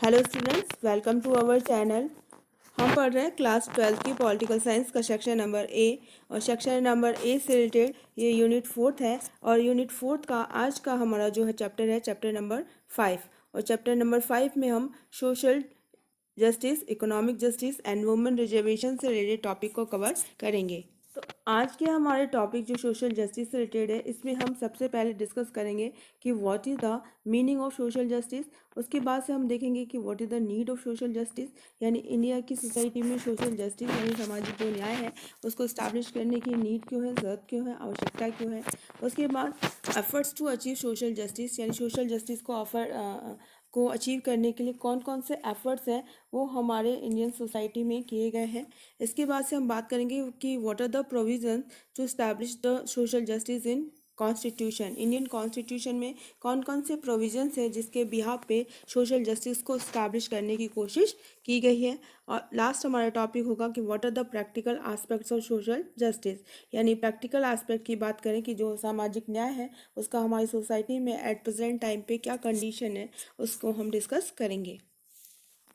Hello students, welcome to our channel. हम पढ़ रहे हैं क्लास 12 की पॉलिटिकल साइंस का सेक्शन नंबर ए। और सेक्शन नंबर ए से रिलेटेड ये यूनिट 4 है। और यूनिट 4 का आज का हमारा जो है चैप्टर है चैप्टर नंबर 5। और चैप्टर नंबर 5 में हम social justice, economic justice and women reservation से रिलेटेड टॉपिक को कवर करेंगे। तो आज के हमारे टॉपिक जो सोशल जस्टिस से रिलेटेड है, इसमें हम सबसे पहले डिस्कस करेंगे कि what is the meaning of social justice. उसके बाद से हम देखेंगे कि what is the need of social justice, यानी इंडिया की सोसाइटी में सोशल जस्टिस यानी सामाजिक जो न्याय है उसको इस्टेब्लिश करने की नीड क्यों है, ज़रूरत क्यों है, आवश्यकता क्यों है। उसके बाद efforts to achieve social justice, यानी सोशल जस्टिस को अचीव करने के लिए कौन कौन से एफर्ट्स हैं वो हमारे इंडियन सोसाइटी में किए गए हैं। इसके बाद से हम बात करेंगे कि what are the provision to establish the social justice in constitution. Indian constitution में कौन कौन से प्रोविजंस हैं जिसके बिहाफ पे सोशल जस्टिस को इस्टेब्लिश करने की कोशिश की गई है। और लास्ट हमारा टॉपिक होगा कि what are the practical aspects of social justice, यानी प्रैक्टिकल एस्पेक्ट की बात करें कि जो सामाजिक न्याय है उसका हमारी सोसाइटी में एट प्रेजेंट टाइम पे क्या कंडीशन है, उसको हम डिस्कस करेंगे।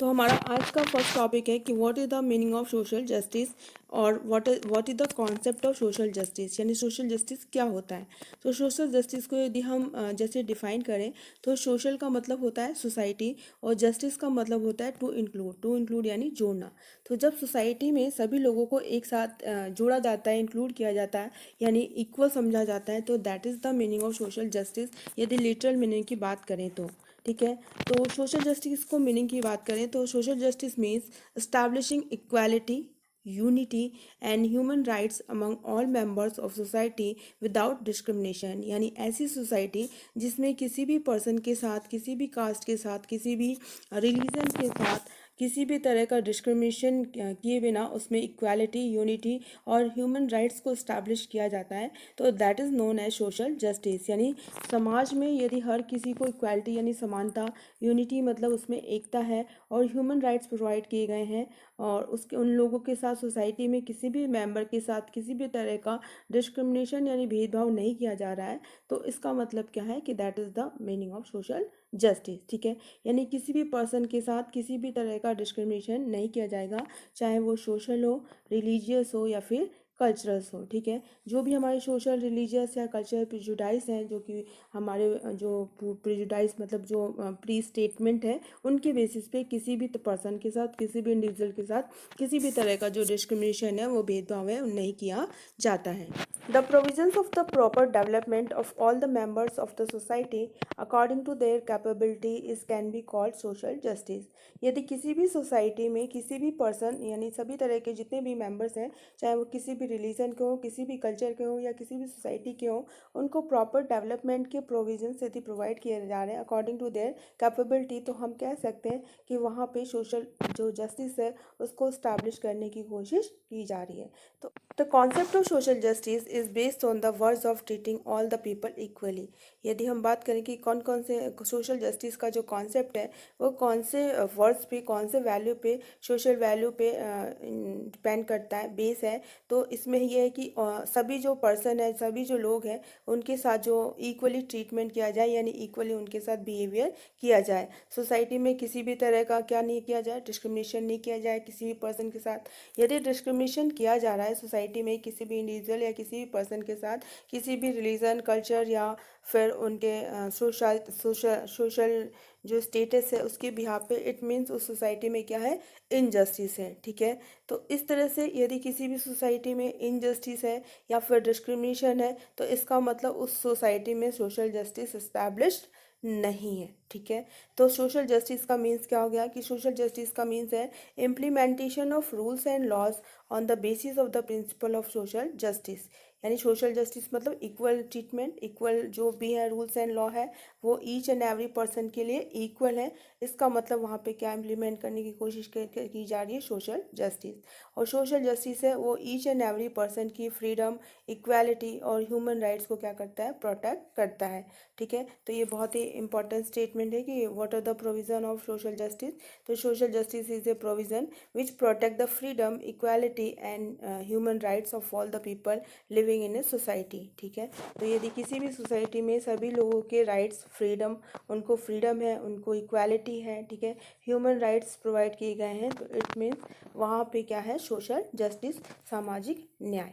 तो हमारा आज का फर्स्ट टॉपिक है कि what is the meaning of social justice और what is the concept of social justice, यानी सोशल जस्टिस क्या होता है। तो सोशल जस्टिस को यदि हम जैसे डिफाइन करें तो सोशल का मतलब होता है सोसाइटी और जस्टिस का मतलब होता है टू इंक्लूड यानी जोड़ना। तो जब सोसाइटी में सभी लोगों को एक साथ जोड़ा जाता है, इंक्लूड किया जाता है, यानी इक्वल समझा जाता है, तो that is the meaning of social justice यदि लिटरल मीनिंग की बात करें तो। ठीक है। तो सोशल जस्टिस को मीनिंग की बात करें तो social justice means establishing equality, unity and human rights among all members of society without discrimination, यानी ऐसी सोसाइटी जिसमें किसी भी पर्सन के साथ, किसी भी कास्ट के साथ, किसी भी रिलीजन के साथ किसी भी तरह का डिस्क्रिमिनेशन किए बिना उसमें इक्वालिटी, यूनिटी और ह्यूमन राइट्स को इस्टेब्लिश किया जाता है, तो that is known as social justice. यानी समाज में यदि हर किसी को इक्वालिटी यानी समानता, यूनिटी मतलब उसमें एकता है और ह्यूमन राइट्स प्रोवाइड किए गए हैं और उसके उन लोगों के साथ सोसाइटी में किसी भी मेंबर के साथ किसी भी तरह का डिस्क्रिमिनेशन यानी भेदभाव नहीं किया जा रहा है, तो इसका मतलब क्या है कि that is the meaning of social justice. ठीक है। यानी किसी भी पर्सन के साथ किसी भी तरह का डिस्क्रिमिनेशन नहीं किया जाएगा, चाहे वो सोशल हो, रिलीजियस हो या फिर कल्चरल्स हो। ठीक है। जो भी हमारे सोशल, रिलीजियस या कल्चरल प्रिजुडाइस हैं, जो कि हमारे जो प्रिजुडाइस मतलब जो प्री स्टेटमेंट है, उनके बेसिस पे किसी भी पर्सन के साथ, किसी भी इंडिविजुअल के साथ किसी भी तरह का जो डिस्क्रिमिनेशन है, वो भेदभाव है, नहीं किया जाता है। The provisions of the proper development of all the members of the society according to their capability is can be called social justice. यदि किसी भी सोसाइटी में किसी भी पर्सन यानी सभी तरह के जितने भी मेंबर्स हैं, चाहे वो किसी भी रिलीजन के हो, किसी भी कल्चर के हो या किसी भी सोसाइटी के हो, उनको प्रॉपर डेवलपमेंट के प्रोविजंस यदि प्रोवाइड किए जा रहे हैं अकॉर्डिंग टू देयर कैपेबिलिटी, तो हम कह सकते हैं कि वहाँ पे सोशल जो जस्टिस है उसको स्टैब्लिश करने की कोशिश की जा रही है। तो the concept of social justice is based on the words of treating all the people equally. यदि हम बात करें कि कौन कौन से सोशल जस्टिस का जो कॉन्सेप्ट है वो कौन से वर्ड्स पे, कौन से वैल्यू पे, सोशल वैल्यू पे डिपेंड करता है, बेस है, तो इसमें ये है कि सभी जो पर्सन है, सभी जो लोग हैं, उनके साथ जो इक्वली ट्रीटमेंट किया जाए, यानी इक्वली उनके साथ बिहेवियर किया जाए। सोसाइटी में किसी भी तरह का क्या नहीं किया जाए, डिस्क्रिमिनेशन नहीं किया जाए किसी भी पर्सन के साथ। यदि डिस्क्रिमिनेशन किया जा रहा है सोसाइटी में किसी भी इंडिविजुअल या किसी भी पर्सन के साथ, किसी भी रिलीजन, कल्चर या फिर उनके सोशल सोशल सोशल जो स्टेटस है उसके बिहाफ पे, इट मीन्स उस सोसाइटी में क्या है, इनजस्टिस है। ठीक है। तो इस तरह से यदि किसी भी सोसाइटी में इनजस्टिस है या फिर डिस्क्रिमिनेशन है, तो इसका मतलब उस सोसाइटी में सोशल जस्टिस इस्टेब्लिश्ड नहीं है। ठीक है। तो सोशल जस्टिस का मीन्स क्या हो गया कि सोशल जस्टिस का मीन्स है implementation of rules and laws on the basis of the principle of social justice. यानी सोशल जस्टिस मतलब इक्वल ट्रीटमेंट, इक्वल जो भी है रूल्स एंड लॉ है वो ईच एंड एवरी पर्सन के लिए इक्वल है। इसका मतलब वहाँ पे क्या इम्प्लीमेंट करने की कोशिश की जा रही है, सोशल जस्टिस। और सोशल जस्टिस है वो ईच एंड एवरी पर्सन की फ्रीडम, इक्वालिटी और ह्यूमन राइट्स को क्या करता है, प्रोटेक्ट करता है। ठीक है। तो ये बहुत ही इंपॉर्टेंट स्टेटमेंट है कि what are the provision of social justice. तो social justice is a provision which protect the freedom, equality and human rights of all the people living living in a society. ठीक है, तो यदि किसी भी society में सभी लोगों के राइट्स, फ्रीडम, उनको फ्रीडम है, उनको इक्वालिटी है, ठीक है, ह्यूमन राइट्स प्रोवाइड किए गए हैं, तो इट मीन्स वहाँ पे क्या है, सोशल जस्टिस, सामाजिक न्याय।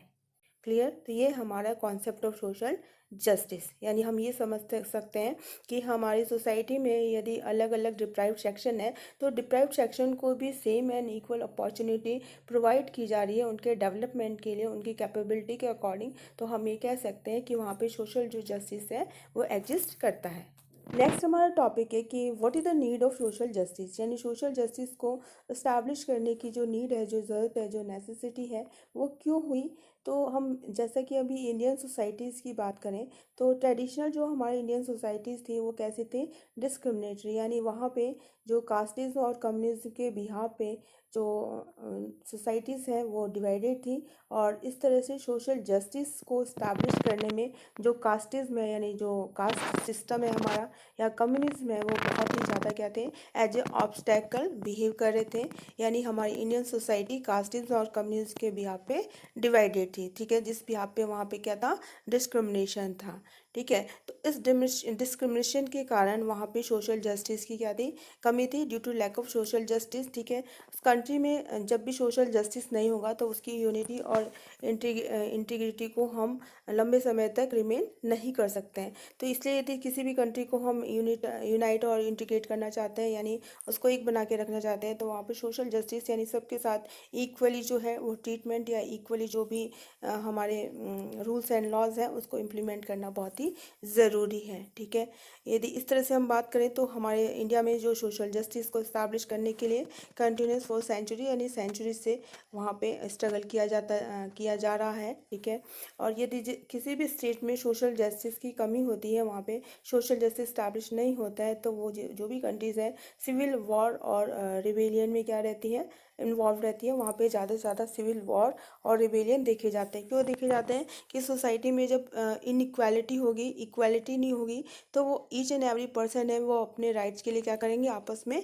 क्लियर। तो ये हमारा कॉन्सेप्ट ऑफ सोशल जस्टिस, यानी हम ये समझ सकते हैं कि हमारी सोसाइटी में यदि अलग अलग डिप्राइव्ड सेक्शन है, तो डिप्राइव्ड सेक्शन को भी same and equal opportunity provide की जा रही है उनके डेवलपमेंट के लिए, उनकी कैपेबिलिटी के अकॉर्डिंग। तो हम ये कह सकते हैं कि वहाँ पे सोशल जो जस्टिस है वो एग्जिस्ट करता है। नेक्स्ट हमारा टॉपिक है कि what is the need of social justice, यानी सोशल जस्टिस को इस्टेब्लिश करने की जो नीड है, जो ज़रूरत है, जो नेसेसिटी है, वो क्यों हुई। तो हम जैसा कि अभी इंडियन सोसाइटीज़ की बात करें, तो ट्रेडिशनल जो हमारे इंडियन सोसाइटीज़ थी वो कैसे थे, डिस्क्रिमिनेटरी, यानी वहाँ पे जो कास्टिज़म और कम्युनिज्म के बिहाफ पे जो सोसाइटीज़ हैं वो डिवाइडेड थी। और इस तरह से सोशल जस्टिस को इस्टेब्लिश करने में जो कास्टिज़म है, यानी जो कास्ट सिस्टम है हमारा, या कम्युनिज्म है, वो बहुत ही ज़्यादा क्या थे, एज ए ऑब्स्टेकल बिहेव कर रहे थे। यानी हमारी इंडियन सोसाइटी कास्टिज्म और कम्युनिज्म के बिहाफ पे डिवाइडेड थी। ठीक है, जिस बिहाफ पे वहाँ पे क्या था, डिस्क्रिमिनेशन था। ठीक है, तो इस डिस्क्रिमिनेशन के कारण वहाँ पे सोशल जस्टिस की क्या थी, कमी थी, due to lack of social justice. ठीक है, कंट्री में जब भी सोशल जस्टिस नहीं होगा तो उसकी यूनिटी और इंटीग्रिटी को हम लंबे समय तक रिमेन नहीं कर सकते हैं। तो इसलिए यदि किसी भी कंट्री को हम यूनाइट और इंटीग्रेट करना चाहते हैं, यानी उसको एक बना के रखना चाहते हैं, तो वहाँ पे सोशल जस्टिस यानी सबके साथ इक्वली जो है वो ट्रीटमेंट, या इक्वली जो भी हमारे रूल्स एंड लॉज हैं उसको इम्प्लीमेंट करना बहुत ही ज़रूरी है। ठीक है, यदि इस तरह से हम बात करें तो हमारे इंडिया में जो सोशल जस्टिस को इस्टेब्लिश करने के लिए कंटिन्यूस 4 सेंचुरी यानी सेंचुरी से वहाँ पे स्ट्रगल किया जा रहा है। ठीक है, और यदि किसी भी स्टेट में सोशल जस्टिस की कमी होती है, वहाँ पे सोशल जस्टिस इस्टेब्लिश नहीं होता है, तो वो जो भी कंट्रीज़ हैं सिविल वॉर और रिबेलियन में क्या रहती है, इन्वॉल्व रहती है। वहाँ पे ज़्यादा से ज़्यादा सिविल वॉर और रिबेलियन देखे जाते हैं। क्यों देखे जाते हैं कि सोसाइटी में जब इनइक्वालिटी होगी, इक्वालिटी नहीं होगी, तो वो ईच एंड एवरी पर्सन है वो अपने राइट्स के लिए क्या करेंगे, आपस में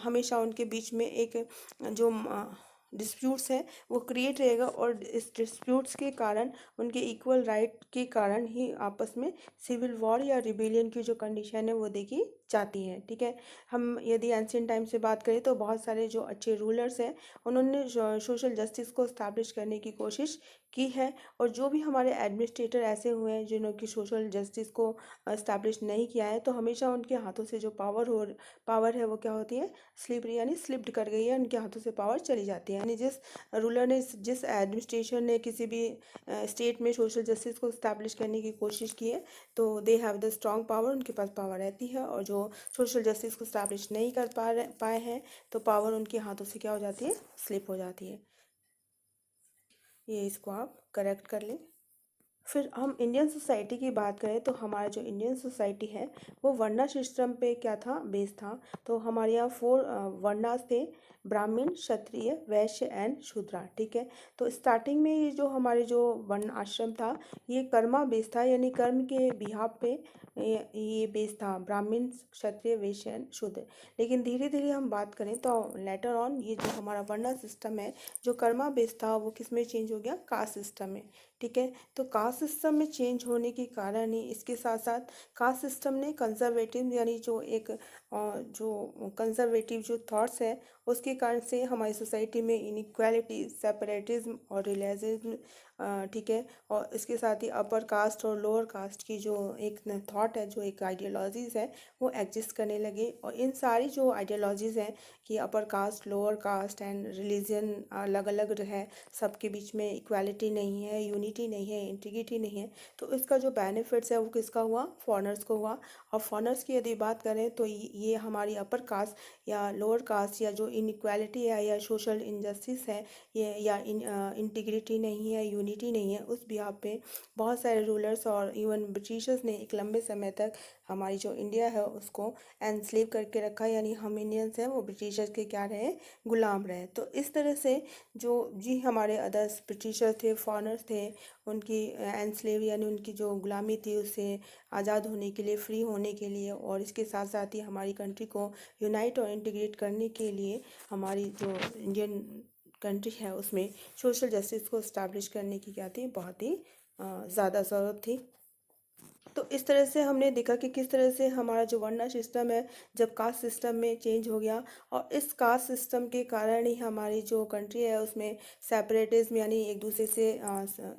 हमेशा उनके बीच में एक जो डिस्प्यूट्स है वो क्रिएट रहेगा, और इस डिस्प्यूट्स के कारण, उनके इक्वल राइट के कारण ही आपस में सिविल वॉर या रिबेलियन की जो कंडीशन है वो देखी जाती है। ठीक है, हम यदि एंशिएंट टाइम से बात करें तो बहुत सारे जो अच्छे रूलर्स हैं उन्होंने सोशल जस्टिस को इस्टेब्लिश करने की कोशिश की है, और जो भी हमारे एडमिनिस्ट्रेटर ऐसे हुए हैं जिन्होंने सोशल जस्टिस को इस्टेब्लिश नहीं किया है, तो हमेशा उनके हाथों से जो पावर है वो क्या होती है, स्लिपरी, यानी स्लिप्ड कर गई है, उनके हाथों से पावर चली जाती है। यानी जिस रूलर ने, जिस एडमिनिस्ट्रेशन ने किसी भी स्टेट में सोशल जस्टिस को इस्टेब्लिश करने की कोशिश की है, तो they have the strong power, उनके पास पावर रहती है। और जो सोशल जस्टिस को इस्टेब्लिश नहीं कर पाए हैं, तो पावर उनके हाथों से क्या हो जाती है, स्लिप हो जाती है। ये इसको आप करेक्ट कर लें। फिर हम इंडियन सोसाइटी की बात करें तो हमारा जो इंडियन सोसाइटी है वो वर्ना सिस्टम पे क्या था, बेस था। तो हमारे यहाँ 4 वर्णास थे, ब्राह्मण, क्षत्रिय, वैश्य एंड शूद्रा। ठीक है, तो स्टार्टिंग में ये जो हमारे जो वर्ण आश्रम था ये कर्मा बेस था, यानी कर्म के बिहाफ पे ये बेस था, ब्राह्मण, क्षत्रिय, वैश्य एंड शूद्र। लेकिन धीरे धीरे हम बात करें तो लेटर ऑन ये जो हमारा वर्णा सिस्टम है, जो कर्मा बेस था, वो किस में चेंज हो गया, कास्ट सिस्टम में। ठीक है, तो कास्ट सिस्टम में चेंज होने के कारण ही इसके साथ साथ कास्ट सिस्टम ने कंजर्वेटिव, यानी जो एक जो कंजर्वेटिव जो थॉट्स है उसके कारण से हमारी सोसाइटी में इनइक्वालिटी, सेपरेटिज्म और रिलीजियज्म, ठीक है, और इसके साथ ही अपर कास्ट और लोअर कास्ट की जो एक थॉट है, जो एक आइडियोलॉजीज़ है वो एग्जिस्ट करने लगे। और इन सारी जो आइडियोलॉजीज़ हैं कि upper caste, lower caste and religion अलग अलग है, सबके बीच में इक्वालिटी नहीं है, यूनिटी नहीं है, इंटीग्रिटी नहीं है, तो इसका जो बेनिफिट्स है वो किसका हुआ, फॉरेनर्स को हुआ। और फॉरेनर्स की यदि बात करें तो ये हमारी अपर कास्ट या लोअर कास्ट या जो इनइक्वालिटी है या सोशल इनजस्टिस है, ये या इंटीग्रिटी नहीं है, यूनिटी नहीं है, उस बिहाफ पे बहुत सारे रूलर्स और इवन ब्रिटिशर्स ने एक लंबे समय तक हमारी जो इंडिया है उसको एनस्लेव करके रखा, यानी हम इंडियंस हैं वो ब्रिटिशर्स के क्या रहे, गुलाम रहे। तो इस तरह से जो जी हमारे अदर्स ब्रिटिशर थे, फॉरेनर्स थे, उनकी एनस्लेव यानी उनकी जो गुलामी थी उससे आज़ाद होने के लिए, फ्री होने के लिए, और इसके साथ साथ ही हमारी कंट्री को यूनाइट और इंटीग्रेट करने के लिए हमारी जो इंडियन कंट्री है उसमें सोशल जस्टिस को इस्टेब्लिश करने की क्या थी, बहुत ही ज़्यादा ज़रूरत थी। तो इस तरह से हमने देखा कि किस तरह से हमारा जो वरना सिस्टम है जब कास्ट सिस्टम में चेंज हो गया, और इस कास्ट सिस्टम के कारण ही हमारी जो कंट्री है उसमें सेपरेटिज्म यानी एक दूसरे से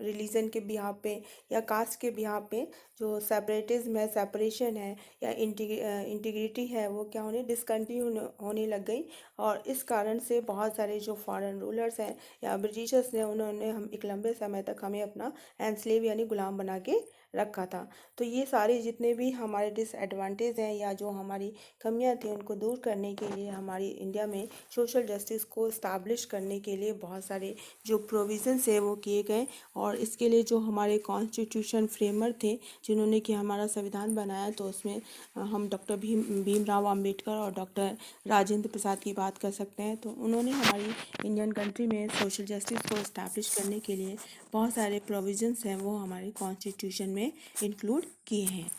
रिलीजन के बिहाफ पे या कास्ट के बिहाफ पे जो सेपरेटिज्म है, सेपरेशन है या इंटीग्रिटी है, वो क्या होने डिसकंटिन्यू होने लग गई। और इस कारण से बहुत सारे जो फॉरेन रूलर्स हैं या ब्रिटिशर्स ने उन्होंने हम एक लंबे समय तक हमें अपना एनस्लेव यानी गुलाम बना के रखा था। तो ये सारे जितने भी हमारे डिसएडवांटेज हैं या जो हमारी कमियां थी उनको दूर करने के लिए हमारी इंडिया में सोशल जस्टिस को इस्टाब्लिश करने के लिए बहुत सारे जो प्रोविज़न्स है वो किए गए। और इसके लिए जो हमारे कॉन्स्टिट्यूशन फ्रेमर थे जिन्होंने कि हमारा संविधान बनाया, तो उसमें हम डॉक्टर भीमराव अंबेडकर और डॉक्टर राजेंद्र प्रसाद की बात कर सकते हैं। तो उन्होंने हमारी इंडियन कंट्री में सोशल जस्टिस को इस्टेब्लिश करने के लिए बहुत सारे प्रोविज़न्स हैं वो हमारे कॉन्स्टिट्यूशन में इंक्लूड किए हैं।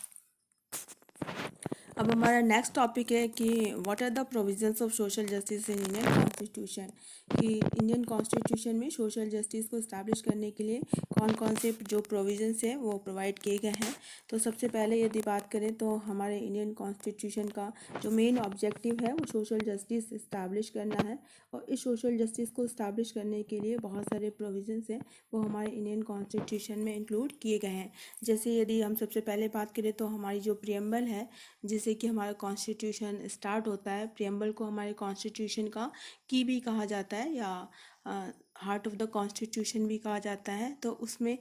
अब हमारा नेक्स्ट टॉपिक है कि what are the provisions of social justice in Indian constitution, कि इंडियन कॉन्स्टिट्यूशन में सोशल जस्टिस को इस्टेब्लिश करने के लिए कौन कौन से जो प्रोविजंस हैं वो प्रोवाइड किए गए हैं। तो सबसे पहले यदि बात करें तो हमारे इंडियन कॉन्स्टिट्यूशन का जो मेन ऑब्जेक्टिव है वो सोशल जस्टिस इस्टेब्लिश करना है। और इस सोशल जस्टिस को इस्टेब्लिश करने के लिए बहुत सारे प्रोविजंस हैं वो हमारे इंडियन कॉन्स्टिट्यूशन में इंक्लूड किए गए हैं। जैसे यदि हम सबसे पहले बात करें तो हमारी जो प्रियम्बल है, जिससे कि हमारा कॉन्स्टिट्यूशन स्टार्ट होता है, प्रियम्बल को हमारे कॉन्स्टिट्यूशन का की भी कहा जाता है या हार्ट ऑफ द कॉन्स्टिट्यूशन भी कहा जाता है। तो उसमें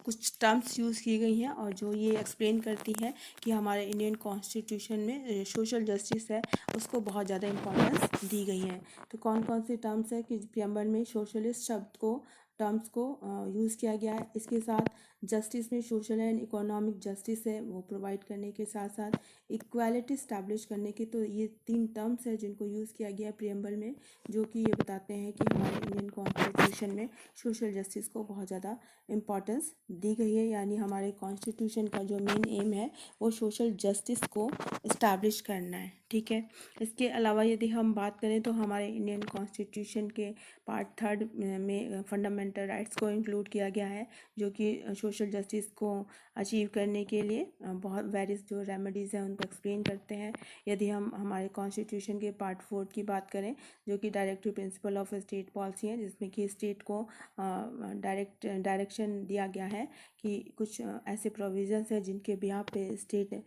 कुछ टर्म्स यूज़ की गई हैं और जो ये एक्सप्लेन करती है कि हमारे इंडियन कॉन्स्टिट्यूशन में सोशल जस्टिस है उसको बहुत ज़्यादा इम्पोर्टेंस दी गई है। तो कौन कौन से टर्म्स है कि प्रियम्बल में सोशलिस्ट शब्द को टर्म्स को यूज़ किया गया है। इसके साथ जस्टिस में सोशल एंड इकोनॉमिक जस्टिस है वो प्रोवाइड करने के साथ साथ इक्वालिटी स्टैब्लिश करने की, तो ये 3 टर्म्स है जिनको यूज़ किया गया प्रियम्बल में, जो कि ये बताते हैं कि हमारे इंडियन कॉन्स्टिट्यूशन में सोशल जस्टिस को बहुत ज़्यादा इम्पोर्टेंस दी गई है। यानी हमारे कॉन्स्टिट्यूशन का जो मेन एम है वो सोशल जस्टिस को इस्टेब्लिश करना है। ठीक है। इसके अलावा यदि हम बात करें तो हमारे इंडियन कॉन्स्टिट्यूशन के पार्ट 3 में फंडामेंटल राइट्स को इंक्लूड किया गया है, जो कि सोशल जस्टिस को अचीव करने के लिए बहुत वेरियस जो रेमेडीज़ हैं उनको एक्सप्लेन करते हैं। यदि हम हमारे कॉन्स्टिट्यूशन के पार्ट 4 की बात करें जो कि directive principle of state policy है, जिसमें कि स्टेट को डायरेक्शन दिया गया है कि कुछ ऐसे प्रोविजंस हैं जिनके बिहाफ पे स्टेट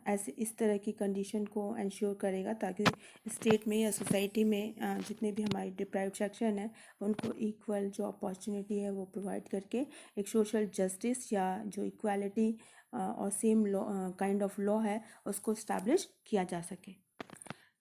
ऐसे इस तरह की कंडीशन को इंश्योर करेगा ताकि स्टेट में या सोसाइटी में जितने भी हमारे डिप्राइव्ड सेक्शन है उनको इक्वल जो अपॉर्चुनिटी है वो प्रोवाइड करके एक सोशल जस्टिस या जो इक्वालिटी और same law kind of law है उसको इस्टेब्लिश किया जा सके।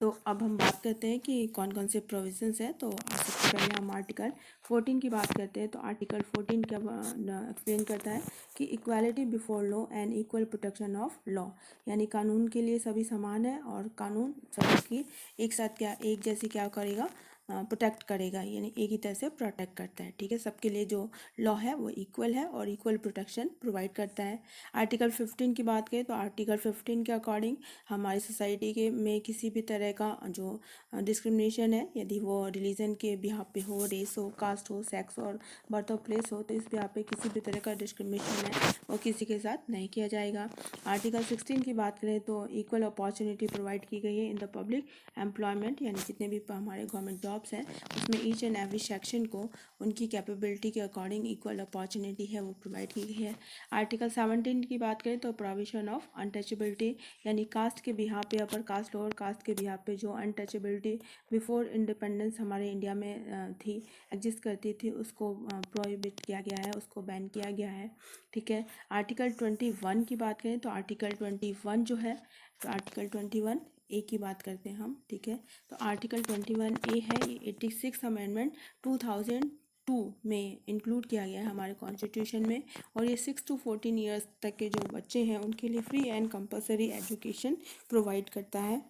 तो अब हम बात करते हैं कि कौन कौन से प्रोविजंस हैं। तो सबसे पहले हम आर्टिकल 14 की बात करते हैं। तो आर्टिकल 14 क्या एक्सप्लेन करता है कि equality before law and equal protection of law, यानी कानून के लिए सभी समान है और कानून सभी की एक साथ क्या एक जैसी क्या करेगा प्रोटेक्ट करेगा, यानी एक ही तरह से प्रोटेक्ट करता है। ठीक है, सबके लिए जो लॉ है वो इक्वल है और इक्वल प्रोटेक्शन प्रोवाइड करता है। आर्टिकल 15 की बात करें तो आर्टिकल 15 के अकॉर्डिंग हमारी सोसाइटी के में किसी भी तरह का जो डिस्क्रिमिनेशन है, यदि वो रिलीजन के बिहाफ पे हो, रेस हो, कास्ट हो, सेक्स और बर्थ ऑफ प्लेस हो, तो इस बिहाफ पे किसी भी तरह का डिस्क्रिमिनेशन है वो किसी के साथ नहीं किया जाएगा। आर्टिकल 16 की बात करें तो इक्वल अपॉर्चुनिटी प्रोवाइड की गई है इन द पब्लिक एम्प्लॉयमेंट, यानी जितने भी हमारे गवर्नमेंट जॉब्स हैं उसमें ईच एंड एवरी सेक्शन को उनकी कैपेबिलिटी के अकॉर्डिंग इक्वल अपॉर्चुनिटी है वो प्रोवाइड की गई है। आर्टिकल 17 की बात करें तो प्रोविजन ऑफ अनटचेबिलिटी, यानी कास्ट के बिहाफ पे, अपर कास्ट लोअर कास्ट के बिहाफ पे जो अनटचेबिलिटी बिफोर इंडिपेंडेंस हमारे इंडिया में थी, एग्जिस्ट करती थी, उसको प्रोहिबिट किया गया है, उसको बैन किया गया है। ठीक है। आर्टिकल 21 की बात करें तो आर्टिकल 21 जो है, तो आर्टिकल 21 ए की बात करते हैं हम। ठीक है। तो आर्टिकल 21 ए है, ये 86 अमेंडमेंट 2002 में इंक्लूड किया गया है हमारे कॉन्स्टिट्यूशन में, और ये 6 to 14 ईयर्स तक के जो बच्चे हैं उनके लिए free and compulsory education provide करता है।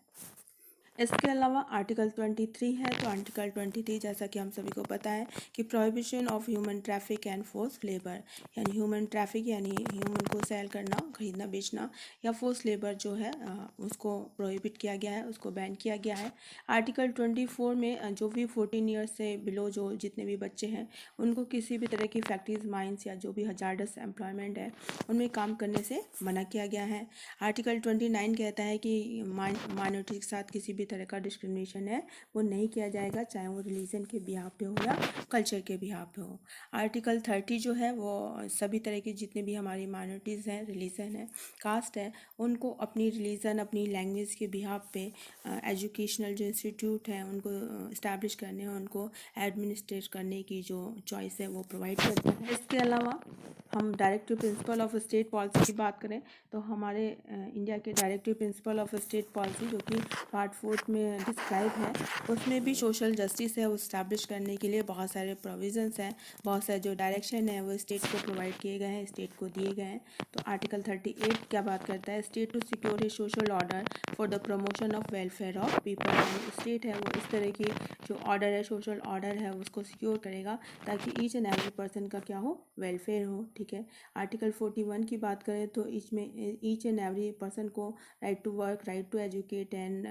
इसके अलावा आर्टिकल 23 है। तो आर्टिकल 23 जैसा कि हम सभी को पता है कि prohibition of human traffic and force labour, यानी ह्यूमन ट्रैफिक यानी ह्यूमन को सेल करना, खरीदना, बेचना, या फोर्स लेबर जो है उसको प्रोहिबिट किया गया है, उसको बैन किया गया है। आर्टिकल 24 में जो भी 14 ईयर्स से बिलो जो जितने भी बच्चे हैं उनको किसी भी तरह की फैक्ट्रीज, माइंस या जो भी हजार्डस एम्प्लॉयमेंट है उनमें काम करने से मना किया गया है। आर्टिकल 29 कहता है कि माइनॉरिटी के साथ किसी भी तरह का डिस्क्रिमिनेशन है वो नहीं किया जाएगा, चाहे वो रिलीजन के बिहाफ पे हो या कल्चर के बिहाफ पे हो। आर्टिकल 30 जो है वो सभी तरह की जितने भी हमारी माइनॉरिटीज़ हैं, रिलीजन है, कास्ट है, उनको अपनी रिलीजन, अपनी लैंग्वेज के बिहाफ पे एजुकेशनल जो इंस्टीट्यूट हैं उनको इस्टेब्लिश करने, उनको एडमिनिस्ट्रेट करने की जो चॉइस है वो प्रोवाइड करता है। इसके अलावा हम directive principle of state policy की बात करें तो हमारे इंडिया के directive principle of state policy जो कि पार्ट 4 में डिस्क्राइब है, उसमें भी सोशल जस्टिस है वो इस्टेब्लिश करने के लिए बहुत सारे प्रोविजंस हैं, बहुत सारे जो डायरेक्शन है वो स्टेट को प्रोवाइड किए गए हैं, स्टेट को दिए गए हैं। तो आर्टिकल 38 क्या बात करता है, state to secure a social order for the promotion of welfare of people, यानी स्टेट है वो इस तरह की जो ऑर्डर है, सोशल ऑर्डर है उसको सिक्योर करेगा ताकि ईच एंड एवरी पर्सन का क्या हो, वेलफेयर हो। ठीक है। आर्टिकल 41 की बात करें तो इसमें ईच एंड एवरी पर्सन को right to work, right to educate and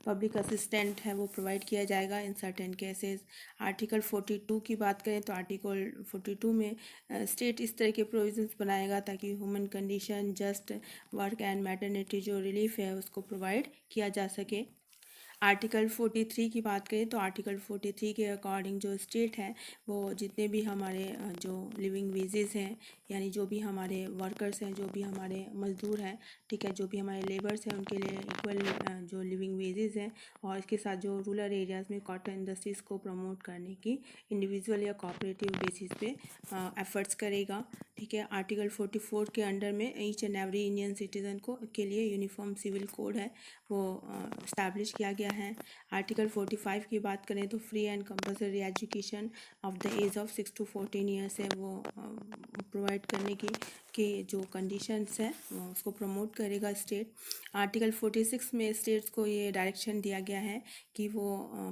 public assistant है वो प्रोवाइड किया जाएगा इन सर्टेन केसेस। आर्टिकल 42 की बात करें तो आर्टिकल 42 में स्टेट इस तरह के प्रोविजंस बनाएगा ताकि human condition, just work and maternity जो रिलीफ है उसको प्रोवाइड किया जा सके। आर्टिकल 43 की बात करें तो आर्टिकल 43 के अकॉर्डिंग जो स्टेट है वो जितने भी हमारे जो लिविंग वेजेस हैं, यानी जो भी हमारे वर्कर्स हैं, जो भी हमारे मजदूर हैं, ठीक है, जो भी हमारे लेबर्स हैं उनके लिए इक्वल जो लिविंग वेजेस हैं, और इसके साथ जो रूरल एरियाज़ में कॉटन इंडस्ट्रीज़ को प्रमोट करने की इंडिविजुअल या कोऑपरेटिव बेसिस पे एफर्ट्स करेगा। ठीक है। आर्टिकल 44 के अंडर में each and every Indian citizen को के लिए यूनिफॉर्म सिविल कोड है वो इस्टेब्लिश किया गया है। आर्टिकल 45 की बात करें तो free and compulsory education of the age of 6 to 14 years है वो प्रोवाइड करने की जो कंडीशंस है उसको प्रमोट करेगा स्टेट। आर्टिकल 46 में स्टेट्स को ये डायरेक्शन दिया गया है कि वो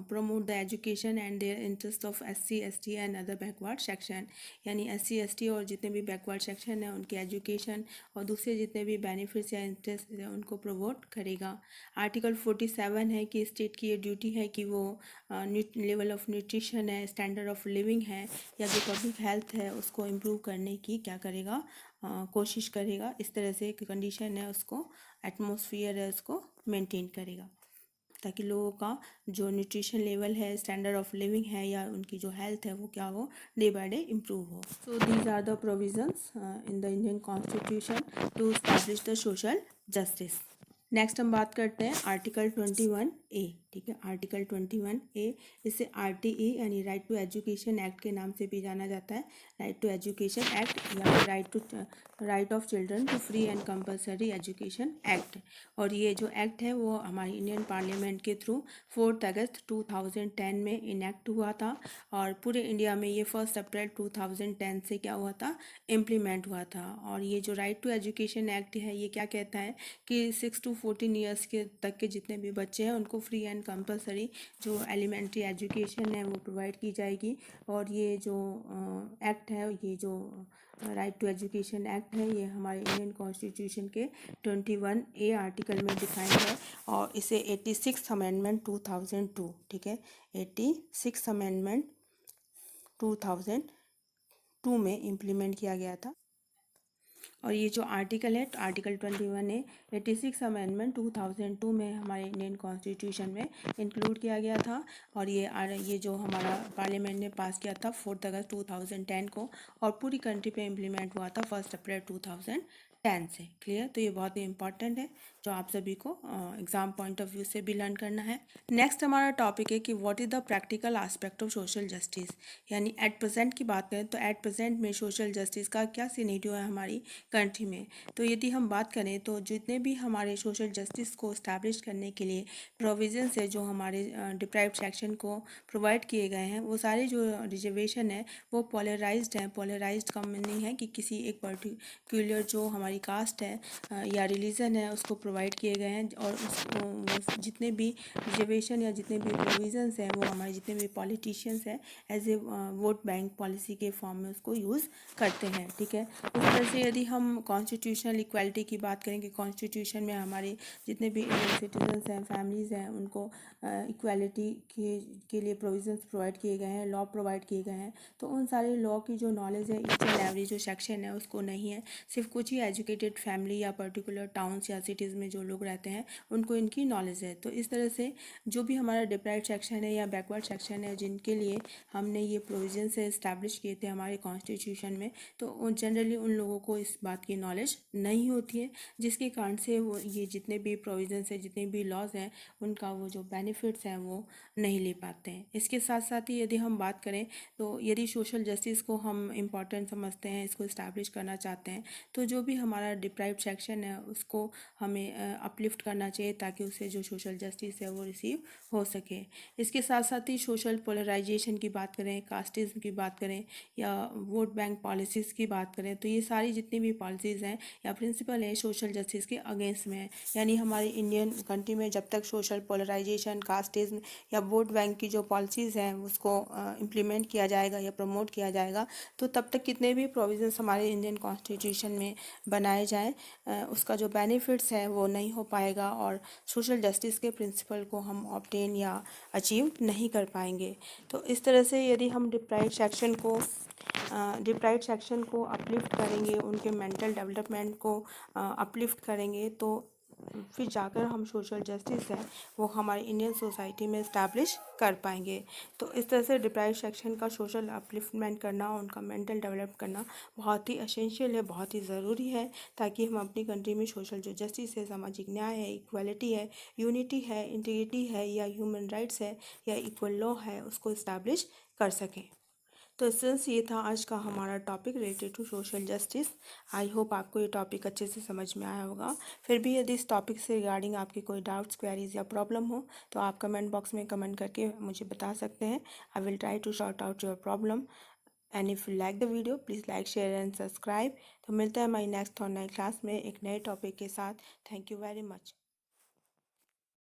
promote the education and their interest of SC ST and other backward section, यानी SC ST और जितने भी बैकवर्ड सेक्शन हैं उनके एजुकेशन और दूसरे जितने भी बेनिफिट्स या इंटरेस्ट हैं उनको प्रमोट करेगा। आर्टिकल 47 है कि स्टेट की ये ड्यूटी है कि वो लेवल ऑफ न्यूट्रिशन है, स्टैंडर्ड ऑफ लिविंग है, या जो पब्लिक हेल्थ है उसको इम्प्रूव करने की क्या करेगा, कोशिश करेगा। इस तरह से एक कंडीशन है उसको, एटमॉस्फेयर है उसको मेंटेन करेगा ताकि लोगों का जो न्यूट्रिशन लेवल है, स्टैंडर्ड ऑफ लिविंग है, या उनकी जो हेल्थ है वो क्या हो, डे बाय डे इम्प्रूव हो। So these are the provisions in the Indian constitution to establish the social justice. Next हम बात करते हैं आर्टिकल 21A। ठीक है। आर्टिकल 21A, इसे RTE यानी राइट टू एजुकेशन एक्ट के नाम से भी जाना जाता है, राइट टू एजुकेशन एक्ट या right of children to free and compulsory education act. और ये जो एक्ट है वो हमारी इंडियन पार्लियामेंट के थ्रू 4 अगस्त 2010 में इनेक्ट हुआ था, और पूरे इंडिया में ये 1 अप्रैल 2010 से क्या हुआ था, इम्प्लीमेंट हुआ था। और ये जो राइट टू एजुकेशन एक्ट है ये क्या कहता है कि 6 to 14 ईयर्स के तक के जितने भी बच्चे हैं उनको फ्री एंड कंपलसरी जो एलिमेंट्री एजुकेशन है वो प्रोवाइड की जाएगी। और ये जो एक्ट है, ये जो राइट टू एजुकेशन एक्ट है, ये हमारे इंडियन कॉन्स्टिट्यूशन के 21A आर्टिकल में डिफाइंड है, और इसे 86 अमेंडमेंट 2002, ठीक है, 86 अमेंडमेंट 2002 में इम्प्लीमेंट किया गया था। और ये जो आर्टिकल है, आर्टिकल 21A 86 अमेंडमेंट 2002 में हमारे इंडियन कॉन्स्टिट्यूशन में इंक्लूड किया गया था, और ये जो हमारा पार्लियामेंट ने पास किया था 4 अगस्त 2010 को, और पूरी कंट्री पे इम्प्लीमेंट हुआ था 1 अप्रैल 2010 से। क्लियर। तो ये बहुत ही इंपॉर्टेंट है जो आप सभी को एग्जाम पॉइंट ऑफ व्यू से भी लर्न करना है। नेक्स्ट हमारा टॉपिक है कि what is the practical aspect of social justice, यानी एट प्रेजेंट की बात करें तो एट प्रेजेंट में सोशल जस्टिस का क्या सिनेरियो है हमारी कंट्री में। तो यदि हम बात करें तो जितने भी हमारे सोशल जस्टिस को इस्टेब्लिश करने के लिए प्रोविजंस है जो हमारे डिप्राइव्ड सेक्शन को प्रोवाइड किए गए हैं, वो सारे जो रिजर्वेशन है वो पोलराइज्ड हैं। पोलराइज्ड का मीनिंग है कि किसी एक पर्टिकुलर जो हमारी कास्ट है या रिलीजन है उसको प्रोवाइड किए गए हैं और वो जितने भी रिजर्वेशन या जितने भी प्रोविजंस हैं वो हमारे जितने भी पॉलिटिशियंस हैं as a vote bank policy के फॉर्म में उसको यूज़ करते हैं। ठीक है, उस तरह से यदि हम कॉन्स्टिट्यूशनल इक्वालिटी की बात करें कि कॉन्स्टिट्यूशन में हमारे जितने भी इंडियन सिटीजन्स हैं, फैमिलीज़ हैं, उनको इक्वालिटी के लिए प्रोविजंस प्रोवाइड किए गए हैं, लॉ प्रोवाइड किए गए हैं, तो उन सारे लॉ की जो नॉलेज है ईच एंड एवरी जो सेक्शन है उसको नहीं है। सिर्फ कुछ ही एजुकेटेड फैमिली या पर्टिकुलर टाउन्स या सिटीज़ में जो लोग रहते हैं उनको इनकी नॉलेज है। तो इस तरह से जो भी हमारा डिप्राइव्ड सेक्शन है या बैकवर्ड सेक्शन है जिनके लिए हमने ये प्रोविजन से इस्टेब्लिश किए थे हमारे कॉन्स्टिट्यूशन में, तो जनरली उन लोगों को इस बात की नॉलेज नहीं होती है, जिसके कारण से वो ये जितने भी प्रोविजंस हैं, जितने भी लॉज हैं, उनका वो जो बेनिफिट्स हैं वो नहीं ले पाते हैं। इसके साथ साथ ही यदि हम बात करें तो यदि सोशल जस्टिस को हम इम्पॉर्टेंट समझते हैं, इसको इस्टेब्लिश करना चाहते हैं, तो जो भी हमारा डिप्राइव्ड सेक्शन है उसको हमें अपलिफ्ट करना चाहिए ताकि उससे जो सोशल जस्टिस है वो रिसीव हो सके। इसके साथ साथ ही सोशल पोलराइजेशन की बात करें, कास्टिज्म की बात करें या वोट बैंक पॉलिसीज़ की बात करें, तो ये सारी जितनी भी पॉलिसीज़ हैं या प्रिंसिपल है सोशल जस्टिस के अगेंस्ट में है। यानी हमारी इंडियन कंट्री में जब तक सोशल पोलराइजेशन, कास्टिज्म या वोट बैंक की जो पॉलिसीज़ हैं उसको इम्प्लीमेंट किया जाएगा या प्रमोट किया जाएगा, तो तब तक कितने भी प्रोविजंस हमारे इंडियन कॉन्स्टिट्यूशन में बनाए जाएँ उसका जो बेनिफिट्स है वो नहीं हो पाएगा और सोशल जस्टिस के प्रिंसिपल को हम ऑब्टेन या अचीव नहीं कर पाएंगे। तो इस तरह से यदि हम डिप्राइव्ड सेक्शन को अपलिफ्ट करेंगे, उनके मेंटल डेवलपमेंट को अपलिफ्ट करेंगे, तो फिर जाकर हम सोशल जस्टिस है वो हमारी इंडियन सोसाइटी में इस्टेब्लिश कर पाएंगे। तो इस तरह से डिप्राइव्ड सेक्शन का सोशल अपलिफ्टमेंट करना, उनका मेंटल डेवलप करना बहुत ही एसेंशियल है, बहुत ही ज़रूरी है, ताकि हम अपनी कंट्री में सोशल जो जस्टिस है, सामाजिक न्याय है, इक्वालिटी है, यूनिटी है, इंटीग्रिटी है या ह्यूमन राइट्स है या इक्वल लॉ है, उसको इस्टेब्लिश कर सकें। तो सिंस ये था आज का हमारा topic related to social justice. I hope आपको ये टॉपिक अच्छे से समझ में आया होगा। फिर भी यदि इस टॉपिक से रिगार्डिंग आपकी कोई डाउट्स, क्वेरीज या प्रॉब्लम हो तो आप कमेंट बॉक्स में कमेंट करके मुझे बता सकते हैं। I will try to sort out your problem. And if you like the video please like, share and subscribe. तो मिलता है हमारी नेक्स्ट और नई क्लास में एक नए टॉपिक के साथ। Thank you very much.